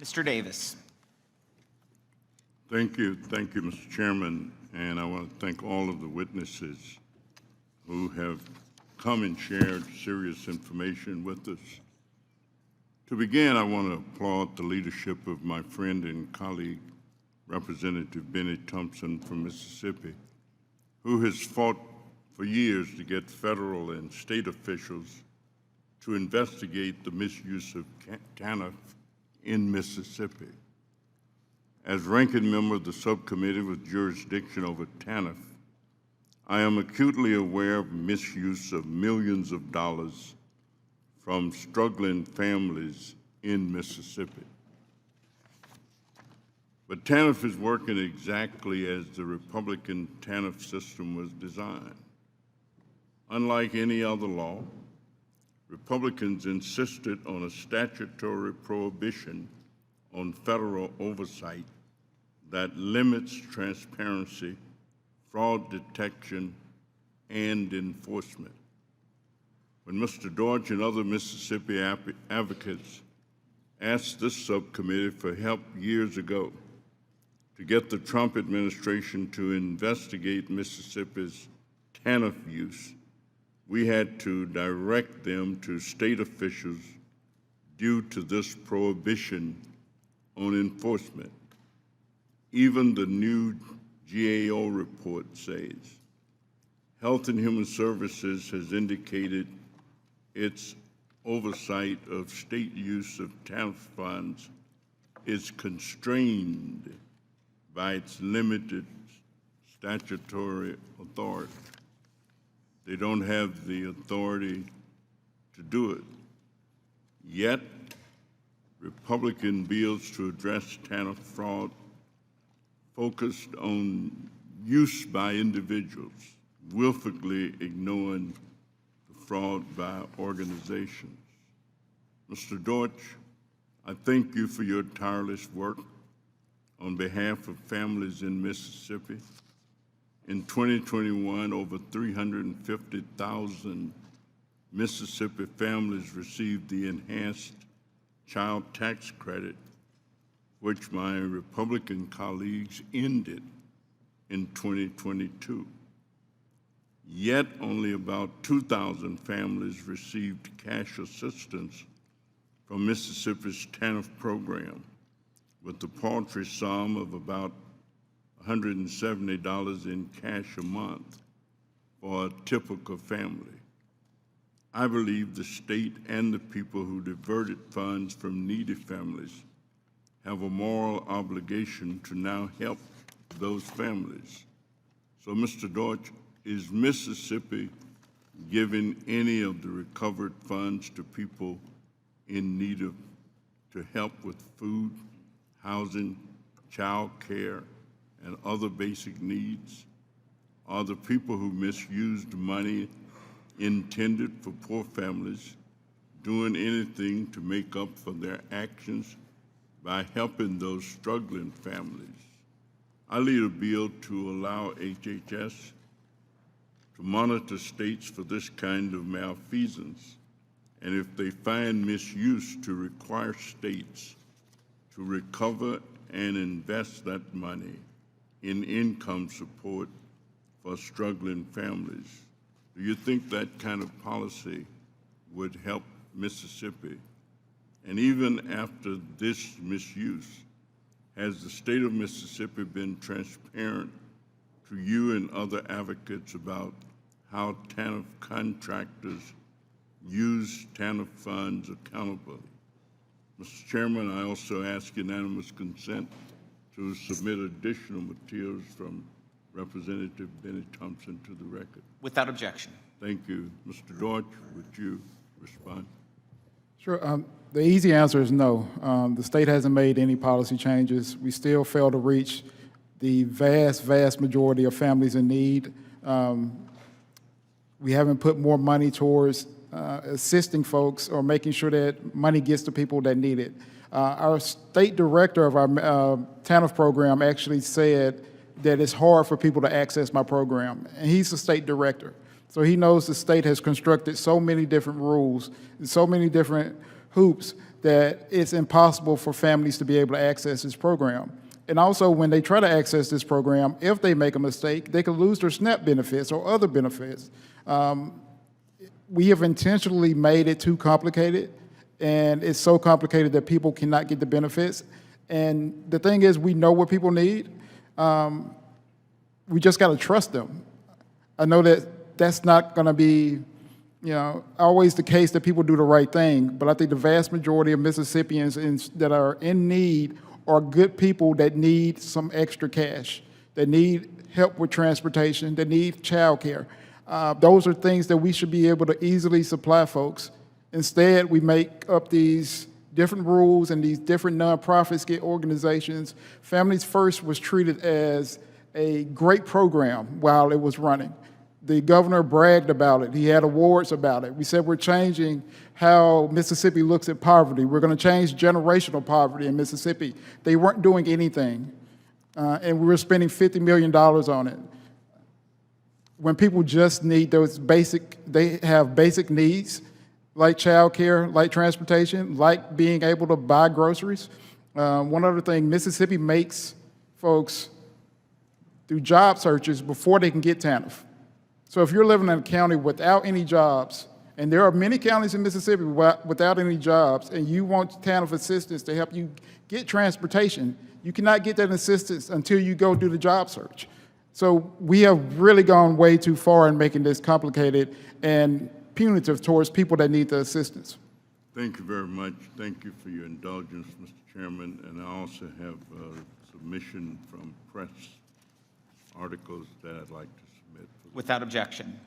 Mr. Davis. Thank you, Mr. Chairman, and I want to thank all of the witnesses who have come and shared serious information with us. To begin, I want to applaud the leadership of my friend and colleague, Representative Benny Thompson from Mississippi, who has fought for years to get federal and state officials to investigate the misuse of TANF in Mississippi. As ranking member of the subcommittee with jurisdiction over TANF, I am acutely aware of misuse of millions of dollars from struggling families in Mississippi. But TANF is working exactly as the Republican TANF system was designed. Unlike any other law, Republicans insisted on a statutory prohibition on federal oversight that limits transparency, fraud detection, and enforcement. When Mr. Dortch and other Mississippi advocates asked this subcommittee for help years ago to get the Trump administration to investigate Mississippi's TANF use, we had to direct them to state officials due to this prohibition on enforcement. Even the new GAO report says Health and Human Services has indicated its oversight of state use of TANF funds is constrained by its limited statutory authority. They don't have the authority to do it. Yet, Republican bills to address TANF fraud focused on use by individuals, willfully ignoring the fraud by organizations. Mr. Dortch, I thank you for your tireless work on behalf of families in Mississippi. In 2021, over 350,000 Mississippi families received the enhanced child tax credit, which my Republican colleagues ended in 2022. Yet only about 2,000 families received cash assistance from Mississippi's TANF program, with the paltry sum of about $170 in cash a month for a typical family. I believe the state and the people who diverted funds from needy families have a moral obligation to now help those families. So, Mr. Dortch, is Mississippi giving any of the recovered funds to people in need of, to help with food, housing, child care, and other basic needs? Are the people who misused money intended for poor families doing anything to make up for their actions by helping those struggling families? I lead a bill to allow HHS to monitor states for this kind of malfeasance, and if they find misuse, to require states to recover and invest that money in income support for struggling families. Do you think that kind of policy would help Mississippi? And even after this misuse, has the state of Mississippi been transparent to you and other advocates about how TANF contractors use TANF funds accountably? Mr. Chairman, I also ask unanimous consent to submit additional materials from Representative Benny Thompson to the record. Without objection. Thank you. Mr. Dortch, would you respond? Sure. The easy answer is no. The state hasn't made any policy changes. We still fail to reach the vast majority of families in need. We haven't put more money towards assisting folks or making sure that money gets to people that need it. Our state director of our TANF program actually said that it's hard for people to access my program, and he's the state director. So he knows the state has constructed so many different rules and so many different hoops that it's impossible for families to be able to access this program. And also, when they try to access this program, if they make a mistake, they could lose their SNAP benefits or other benefits. We have intentionally made it too complicated, and it's so complicated that people cannot get the benefits. And the thing is, we know what people need. We just got to trust them. I know that that's not going to be, always the case that people do the right thing, but I think the vast majority of Mississippians that are in need are good people that need some extra cash, that need help with transportation, that need childcare. Those are things that we should be able to easily supply folks. Instead, we make up these different rules, and these different nonprofits get organizations. Families First was treated as a great program while it was running. The governor bragged about it. He had awards about it. We said we're changing how Mississippi looks at poverty. We're going to change generational poverty in Mississippi. They weren't doing anything, and we were spending $50 million on it. When people just need those they have basic needs, like childcare, like transportation, like being able to buy groceries. One other thing, Mississippi makes folks do job searches before they can get TANF. So if you're living in a county without any jobs, and there are many counties in Mississippi without any jobs, and you want TANF assistance to help you get transportation, you cannot get that assistance until you go do the job search. So we have really gone way too far in making this complicated and punitive towards people that need the assistance. Thank you very much. Thank you for your indulgence, Mr. Chairman. And I also have a submission from press articles that I'd like to submit. Without objection.